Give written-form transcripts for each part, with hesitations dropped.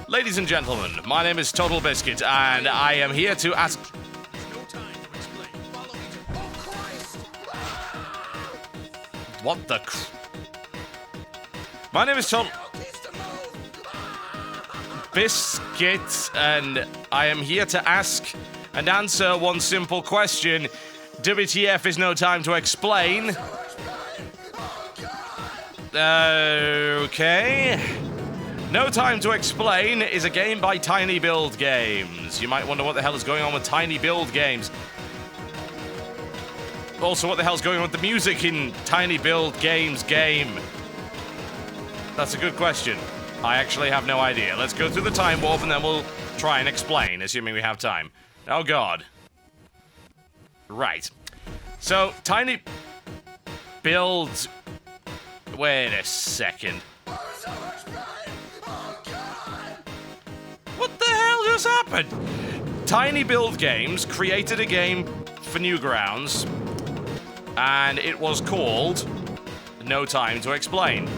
Ladies and gentlemen, my name is Totalbiscuit, and I am here to ask... What the My name is Totalbiscuit, and I am here to ask and answer one simple question. WTF is no time to explain. Okay. No Time to Explain is a game by Tiny Build Games. You might wonder what the hell is going on with Tiny Build Games. Also, what the hell's going on with the music in Tiny Build Games game? That's a good question. I actually have no idea. Let's go through the time warp and then we'll try and explain, assuming we have time. Oh, God. Right. So, Tiny Build... Wait a second. What the hell just happened? Tiny Build Games created a game for Newgrounds, and it was called No Time to Explain.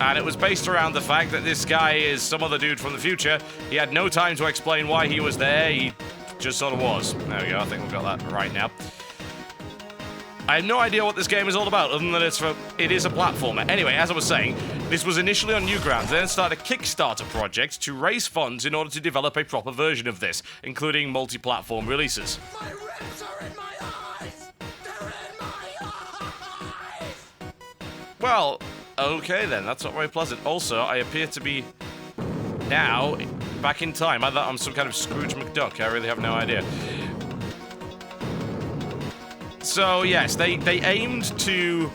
And it was based around the fact that this guy is some other dude from the future. He had no time to explain why he was there. He just sort of was. There we go. I think we've got that right now. I have no idea what this game is all about, other than that it is a platformer. Anyway, as I was saying, this was initially on Newgrounds, then started a Kickstarter project to raise funds in order to develop a proper version of this, including multi-platform releases. My ribs are in my eyes! They're in my eyes! Well, okay then, that's not very pleasant. Also, I appear to be now back in time. I thought I'm some kind of Scrooge McDuck. I really have no idea. So, yes, they aimed to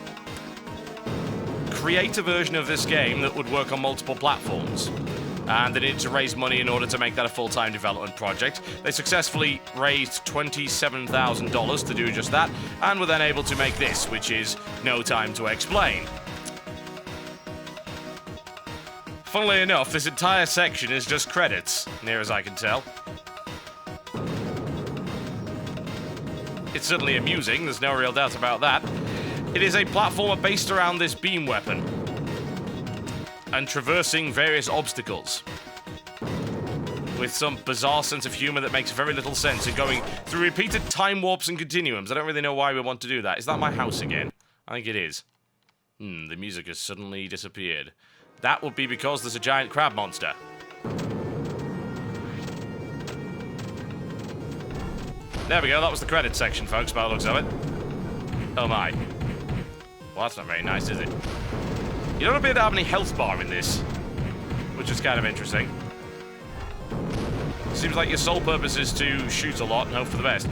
create a version of this game that would work on multiple platforms. And they needed to raise money in order to make that a full-time development project. They successfully raised $27,000 to do just that, and were then able to make this, which is No Time to Explain. Funnily enough, this entire section is just credits, near as I can tell. It's certainly amusing, there's no real doubt about that. It is a platformer based around this beam weapon and traversing various obstacles with some bizarre sense of humor that makes very little sense and going through repeated time warps and continuums. I don't really know why we want to do that. Is that my house again? I think it is. The music has suddenly disappeared. That would be because there's a giant crab monster. There we go, that was the credits section, folks, by the looks of it. Oh my. Well, that's not very nice, is it? You don't appear to have any health bar in this, which is kind of interesting. Seems like your sole purpose is to shoot a lot and hope for the best.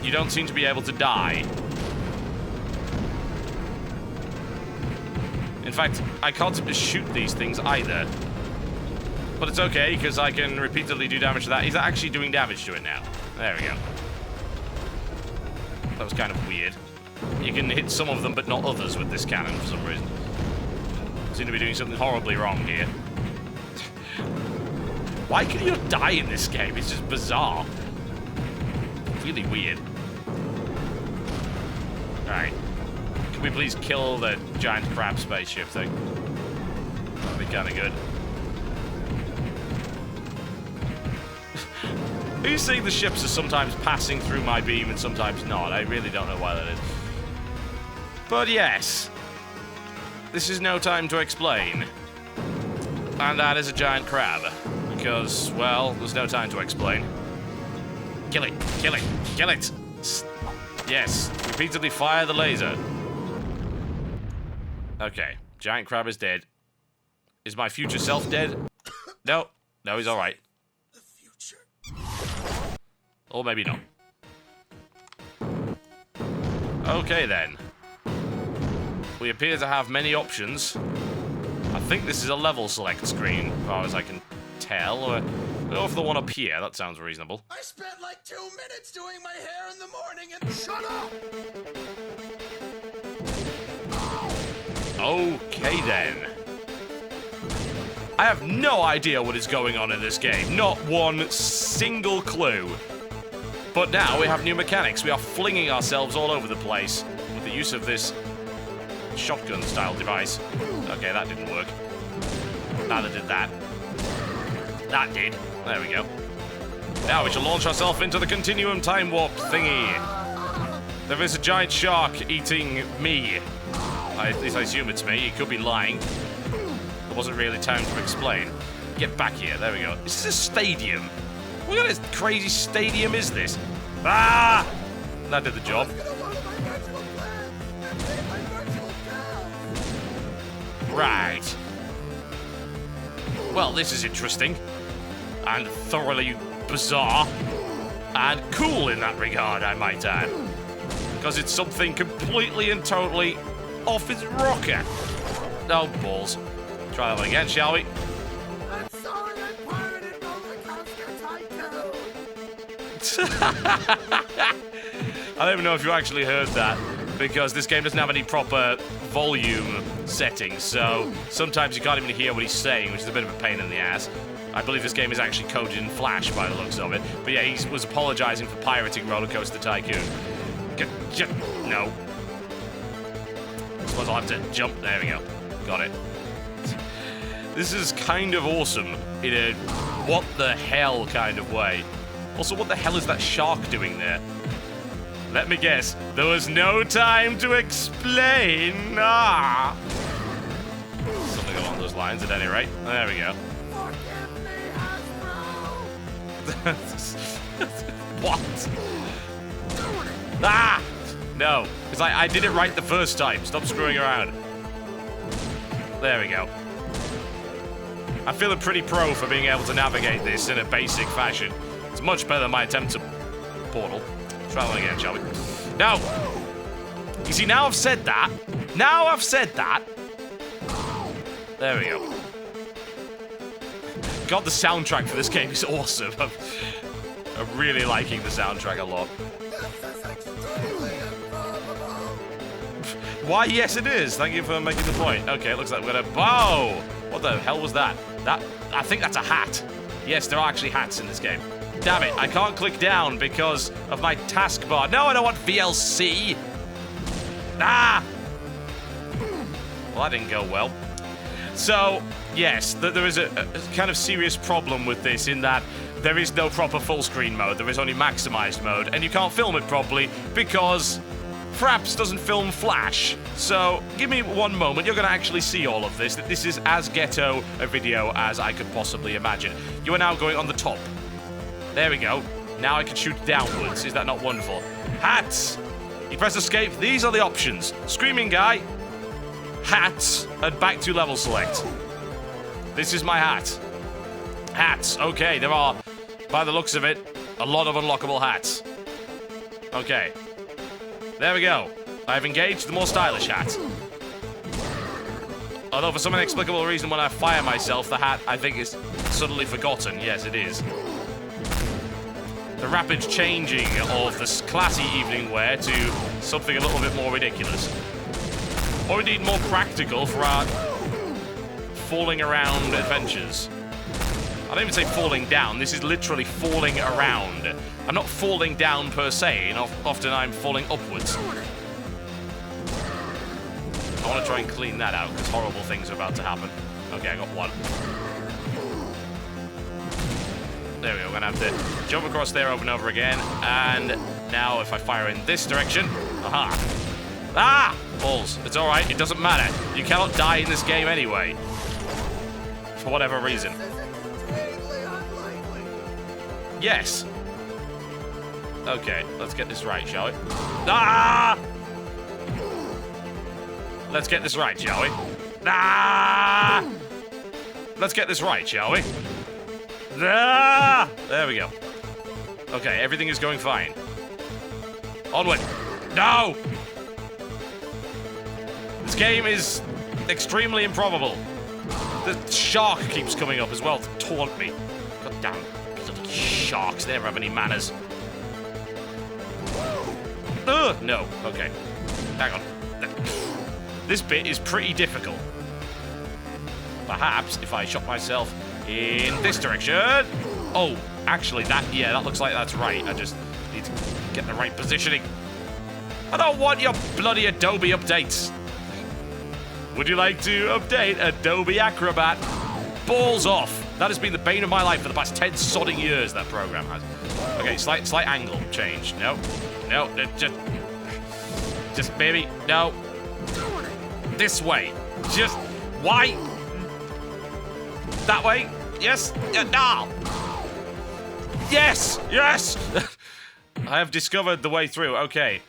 You don't seem to be able to die. In fact, I can't seem to shoot these things either. But it's okay, because I can repeatedly do damage to that. He's actually doing damage to it now. There we go. That was kind of weird. You can hit some of them, but not others with this cannon for some reason. Seem to be doing something horribly wrong here. Why can you die in this game? It's just bizarre. Really weird. Alright. Can we please kill the giant crab spaceship thing? That'd be kind of good. Are you seeing the ships are sometimes passing through my beam and sometimes not? I really don't know why that is. But yes, this is No Time to Explain. And that is a giant crab. Because, well, there's no time to explain. Kill it, kill it, kill it! Yes, repeatedly fire the laser. Okay, giant crab is dead. Is my future self dead? No, no, he's alright. Or maybe not. Okay, then. We appear to have many options. I think this is a level select screen, as far as I can tell. Or go for the one up here. That sounds reasonable. I spent like 2 minutes doing my hair in the morning and... Shut up! Okay, then. I have no idea what is going on in this game. Not one single clue. But now we have new mechanics. We are flinging ourselves all over the place with the use of this shotgun-style device. Okay, that didn't work. Neither did that. That did. There we go. Now we shall launch ourselves into the continuum time warp thingy. There is a giant shark eating me. At least I assume it's me. He could be lying. There wasn't really time to explain. Get back here. There we go. This is a stadium. What kind of crazy stadium is this? Ah! That did the job. Right. Well, this is interesting. And thoroughly bizarre. And cool in that regard, I might add. Because it's something completely and totally off its rocker. Oh, balls. Try that one again, shall we? I don't even know if you actually heard that, because this game doesn't have any proper volume settings, so sometimes you can't even hear what he's saying, which is a bit of a pain in the ass. I believe this game is actually coded in Flash by the looks of it. But yeah, he was apologizing for pirating Roller Coaster Tycoon. No. I suppose I'll have to jump. There we go. Got it. This is kind of awesome in a what the hell kind of way. Also, what the hell is that shark doing there? Let me guess. There was no time to explain. Ah! Something along those lines, at any rate. There we go. What? Ah! No. Because I did it right the first time. Stop screwing around. There we go. I'm feeling pretty pro for being able to navigate this in a basic fashion. It's much better than my attempt to portal. Try that again, shall we? No! You see, now I've said that. Now I've said that. There we go. God, the soundtrack for this game is awesome. I'm really liking the soundtrack a lot. Why, yes, it is. Thank you for making the point. Okay, it looks like we're gonna... Whoa! What the hell was that? I think that's a hat. Yes, there are actually hats in this game. Damn it, I can't click down because of my taskbar. No, I don't want VLC. Ah! Well, that didn't go well. So, yes, there is a kind of serious problem with this in that there is no proper full screen mode. There is only maximized mode, and you can't film it properly because Fraps doesn't film Flash. So, give me one moment. You're going to actually see all of this. This is as ghetto a video as I could possibly imagine. You are now going on the top. There we go. Now I can shoot downwards. Is that not wonderful? Hats! You press escape. These are the options. Screaming guy, hats, and back to level select. This is my hat. Hats. Okay, there are, by the looks of it, a lot of unlockable hats. Okay. There we go. I've engaged the more stylish hat. Although for some inexplicable reason when I fire myself, the hat, I think, is suddenly forgotten. Yes, it is. The rapid changing of this classy evening wear to something a little bit more ridiculous. Or indeed more practical for our falling around adventures. I don't even say falling down, this is literally falling around. I'm not falling down per se, and often I'm falling upwards. I want to try and clean that out, because horrible things are about to happen. Okay, I got one. There we go, we're gonna have to jump across there over and over again, and now if I fire in this direction, aha! Ah! Balls, it's alright, it doesn't matter. You cannot die in this game anyway. For whatever reason. Yes. Okay, let's get this right, shall we? Ah! Let's get this right, shall we? Ah! Let's get this right, shall we? Ah! There we go. Okay, everything is going fine. Onward. No! This game is extremely improbable. The shark keeps coming up as well to taunt me. God damn. Bloody sharks, they never have any manners. Ugh! No. Okay. Hang on. This bit is pretty difficult. Perhaps if I shot myself in this direction. Oh, actually, that looks like that's right. I just need to get the right positioning. I don't want your bloody Adobe updates. Would you like to update Adobe Acrobat? balls off. That has been the bane of my life for the past 10 sodding years, that program has. Okay, slight angle change. No, just maybe, no. This way. Just, why? That way? Yes? No! Yes! Yes! I have discovered the way through. Okay.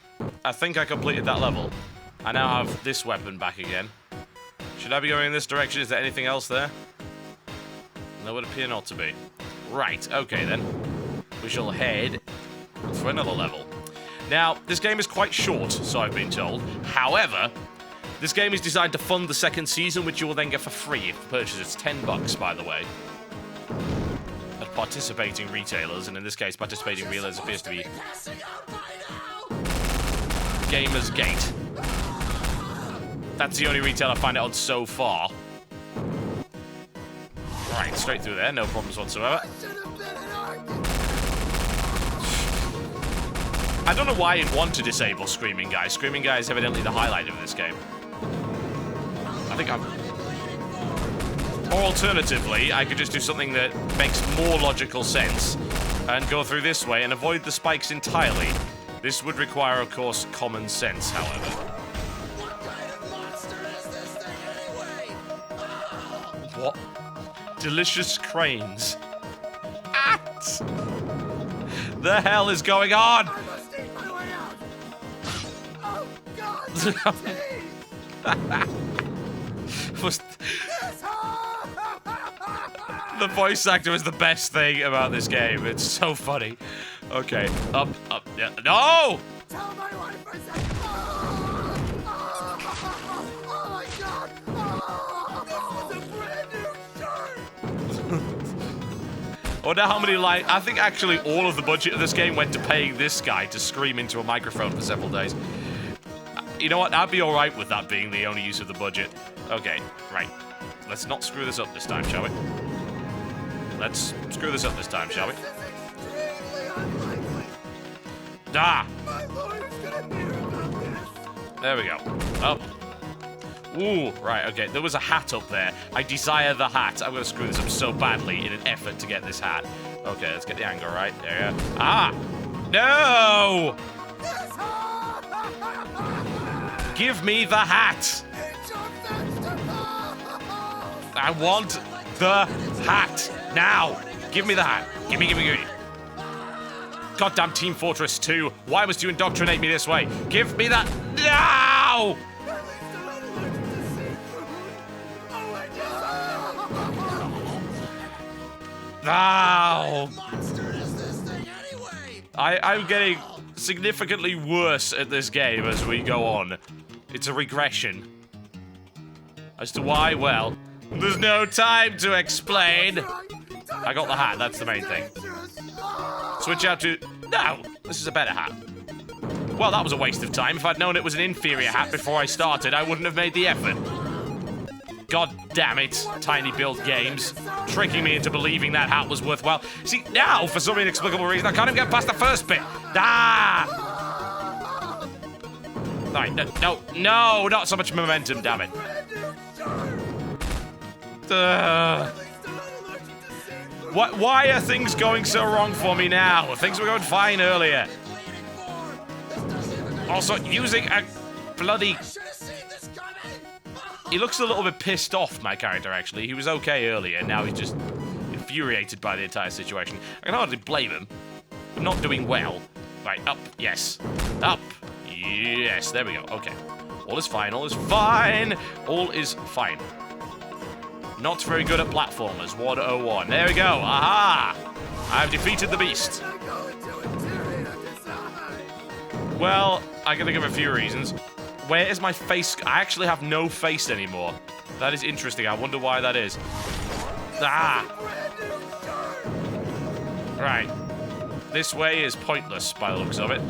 I think I completed that level. I now have this weapon back again. Should I be going in this direction? Is there anything else there? There would appear not to be. Right, okay then. We shall head for another level. Now, this game is quite short, so I've been told. However, this game is designed to fund the second season, which you will then get for free if you purchase. It's $10, by the way. At participating retailers, and in this case, participating retailers appears to be Gamers Gate. That's the only retail I find it on so far. Right, straight through there, no problems whatsoever. I don't know why you'd want to disable Screaming Guy. Screaming Guy is evidently the highlight of this game. I think or alternatively, I could just do something that makes more logical sense and go through this way and avoid the spikes entirely. This would require, of course, common sense, however. What kind of monster is this thing anyway? What? Delicious cranes. What the hell is going on? I must eat my way out. Oh God! Was the voice actor is the best thing about this game. It's so funny. Okay, up, yeah. No! Tell my wife I said. Oh my God! This was a brand new shirt. I wonder how many I think actually all of the budget of this game went to paying this guy to scream into a microphone for several days. You know what? I'd be alright with that being the only use of the budget. Okay, right. Let's not screw this up this time, shall we? Let's screw this up this time, shall we? This is extremely unlikely. Ah! My lawyer's gonna hear about this. There we go. Up. Ooh, right, okay. There was a hat up there. I desire the hat. I'm gonna screw this up so badly in an effort to get this hat. Okay, let's get the angle right. There you go. Ah! No! Give me the hat! I want the hat now! Give me the hat. Give me. Goddamn Team Fortress 2. Why must you indoctrinate me this way? Give me that now! Now! Monster is this thing anyway? I'm getting significantly worse at this game as we go on. It's a regression. As to why, well, there's no time to explain. I got the hat, that's the main thing. Switch out to... No! This is a better hat. Well, that was a waste of time. If I'd known it was an inferior hat before I started, I wouldn't have made the effort. God damn it, Tiny Build Games. Tricking me into believing that hat was worthwhile. See, now, for some inexplicable reason, I can't even get past the first bit. Ah! Right, no, not so much momentum, damn it. Why are things going so wrong for me now? Things were going fine earlier. Also, using a bloody... He looks a little bit pissed off, my character, actually. He was okay earlier, now he's just infuriated by the entire situation. I can hardly blame him. I'm not doing well. Right, up, yes. Up, yes, there we go, okay. All is fine, all is fine. All is fine. Not very good at platformers, 101. There we go, aha! I've defeated the beast. Well, I can think of a few reasons. Where is my face? I actually have no face anymore. That is interesting. I wonder why that is. Ah! Right. This way is pointless by the looks of it.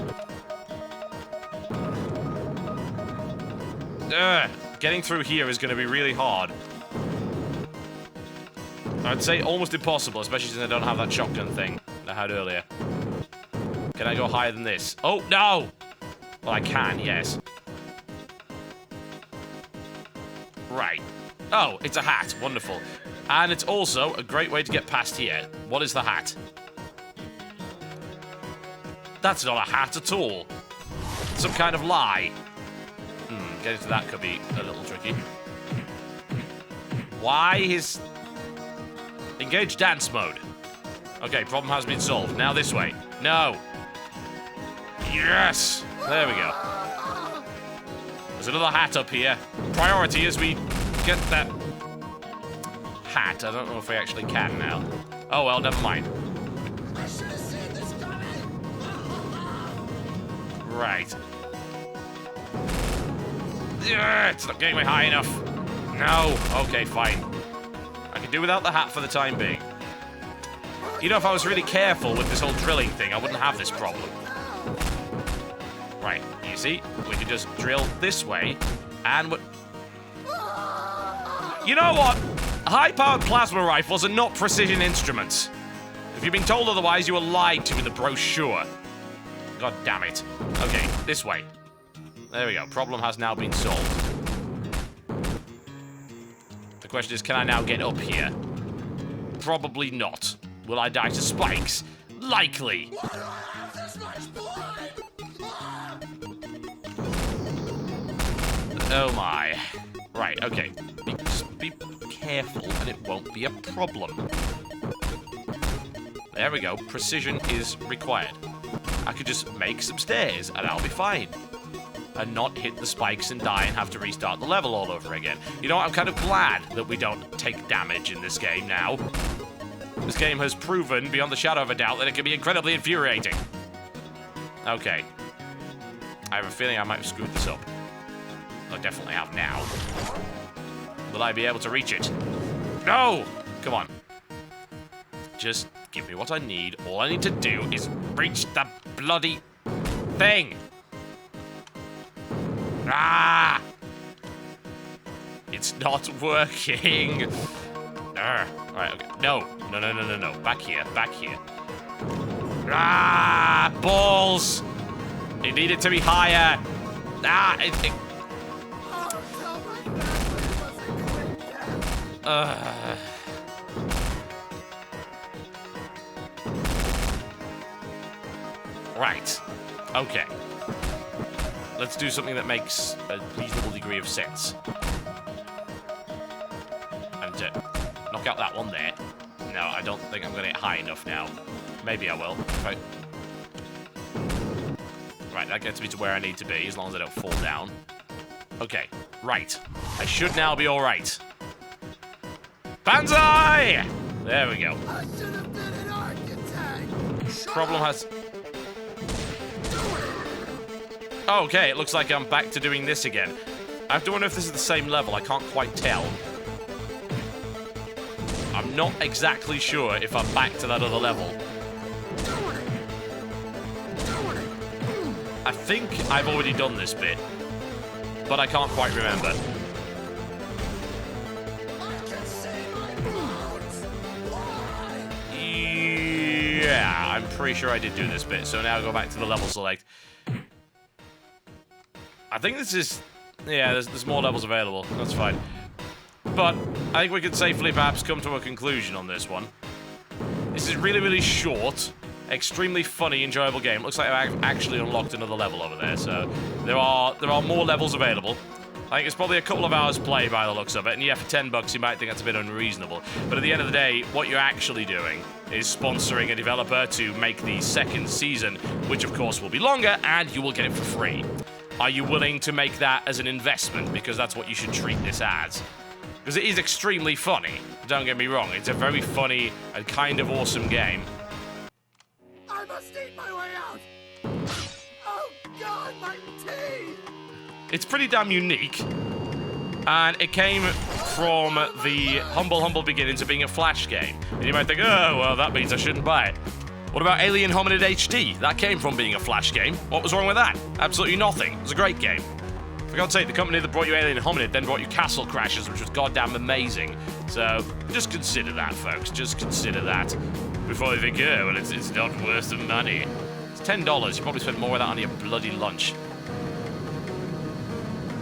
Getting through here is going to be really hard. I'd say almost impossible, especially since I don't have that shotgun thing that I had earlier. Can I go higher than this? Oh, no! Well, I can, yes. Right. Oh, it's a hat. Wonderful. And it's also a great way to get past here. What is the hat? That's not a hat at all. Some kind of lie. Getting to that could be a little tricky. Why is... Engage dance mode. Okay, problem has been solved. Now this way. No. Yes! There we go. There's another hat up here. Priority as we get that hat. I don't know if we actually can now. Oh well, never mind. I should have seen this coming. Right. Yeah, it's not getting me high enough. No. Okay, fine. I can do without the hat for the time being. You know, if I was really careful with this whole drilling thing, I wouldn't have this problem. Right, you see? We can just drill this way, and you know what? High-powered plasma rifles are not precision instruments. If you've been told otherwise, you were lied to in the brochure. God damn it. Okay, this way. There we go. Problem has now been solved. The question is, can I now get up here? Probably not. Will I die to spikes? Likely. Why do I have this much blood? Oh my. Right, okay. Just be careful and it won't be a problem. There we go. Precision is required. I could just make some stairs and I'll be fine. And not hit the spikes and die and have to restart the level all over again. You know what? I'm kind of glad that we don't take damage in this game now. This game has proven, beyond the shadow of a doubt, that it can be incredibly infuriating. Okay. I have a feeling I might have screwed this up. I definitely have now. Will I be able to reach it? No! Come on. Just give me what I need. All I need to do is reach the bloody thing. Ah! It's not working. Right, okay. No. No. Back here. Ah! Balls! It needed to be higher. Ah! Right. Okay. Let's do something that makes a reasonable degree of sense. And knock out that one there. No, I don't think I'm going to get high enough now. Maybe I will. Right. Right, that gets me to where I need to be, as long as I don't fall down. Okay, right. I should now be alright. Banzai! There we go. I should have been an architect. Problem has... Okay, it looks like I'm back to doing this again. I have to wonder if this is the same level. I can't quite tell. I'm not exactly sure if I'm back to that other level. I think I've already done this bit, but I can't quite remember. I can see my bones. Why? Yeah, I'm pretty sure I did do this bit. So now I go back to the level select. I think this is... Yeah, there's more levels available. That's fine. But I think we can safely perhaps come to a conclusion on this one. This is really, really short, extremely funny, enjoyable game. Looks like I've actually unlocked another level over there. So there are more levels available. I think it's probably a couple of hours play by the looks of it. And yeah, for $10 you might think that's a bit unreasonable. But at the end of the day, what you're actually doing is sponsoring a developer to make the second season, which of course will be longer, and you will get it for free. Are you willing to make that as an investment? Because that's what you should treat this as. Because it is extremely funny. Don't get me wrong. It's a very funny and kind of awesome game. I must eat my way out. Oh God, my teeth! It's pretty damn unique. And it came from the humble beginnings of being a Flash game. And you might think, oh, well, that means I shouldn't buy it. What about Alien Hominid HD? That came from being a Flash game. What was wrong with that? Absolutely nothing. It was a great game. For God's sake, the company that brought you Alien Hominid then brought you Castle Crashers, which was goddamn amazing. So, just consider that, folks. Just consider that. Before you think, oh, well, it's not worth the money. It's $10. You probably spend more of that on your bloody lunch.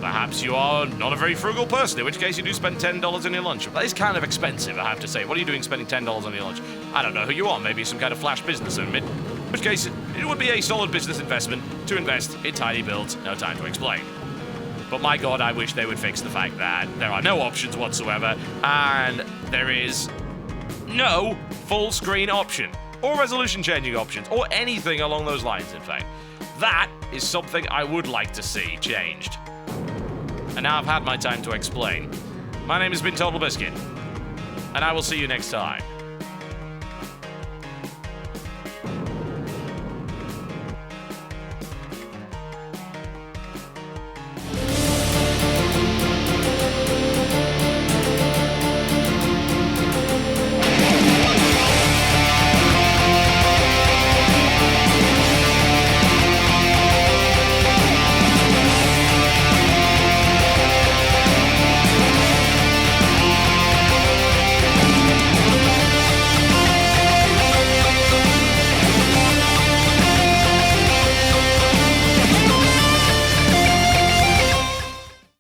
Perhaps you are not a very frugal person, in which case you do spend $10 on your lunch. That is kind of expensive, I have to say. What are you doing spending $10 on your lunch? I don't know who you are. Maybe some kind of flash business owner. In which case, it would be a solid business investment to invest in tiny builds. No time to explain. But my god, I wish they would fix the fact that there are no options whatsoever, and there is no full screen option, or resolution changing options, or anything along those lines, in fact. That is something I would like to see changed. And now I've had my time to explain. My name has been Totalbiscuit, and I will see you next time.